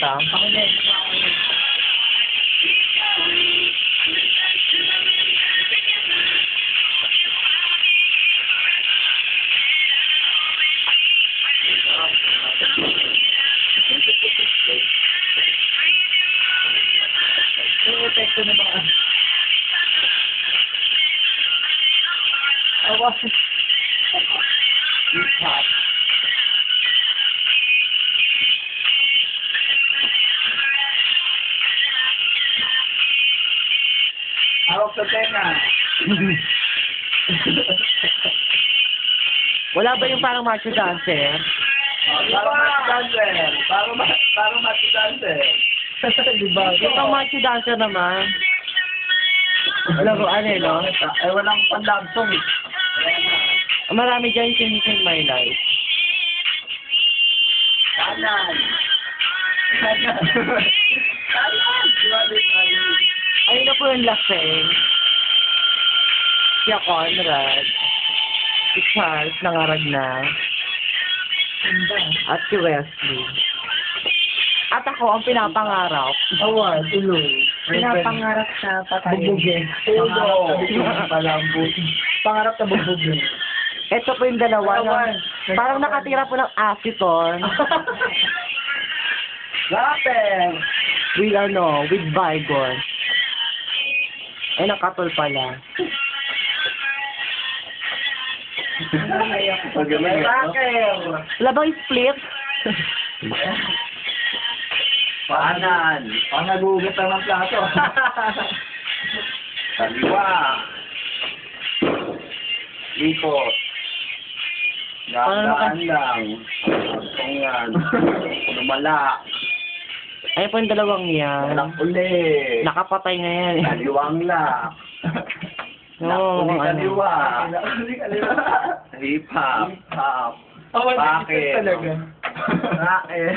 kita. Ako din. Yung epekto ng mga... Awa. Hip-hop. Hawak sa tenga. Wala ba yung parang macho dancer? Parang macho dancer. Parang macho dancer. Diba? Yung pang macho dancer naman. Wala ko, ano no? Ay, walang pan-love song eh. Marami dyan yung in my life. Kanan. Kanan. Kanan. Kanan. Ayun na po yung lasing. Si Conrad. Si Charles, nangarag na. At si Wesley. At ako, ang pinapangarap. Awa, tuloy. Pinapangarap sa patay. Bubugin. Tulo. Pangarap na bubugin. Ito po yung dalawa na, parang nakatira po ng aceton. Rapper. With with Bygone. Ay, nakatol pala. Rapper. Wala bang split? Paanan. Pangagugat lang ng plato. Kaliwa. Likot. Gagdaan lang. Tungan. Lumala. Ay po yung dalawang yan. Walang uli. Nakapatay na yan. Kaliwang lak. Oo, Uli ano. kaliwa. Hip-hop. Hip-hop. Bakit? Bakit?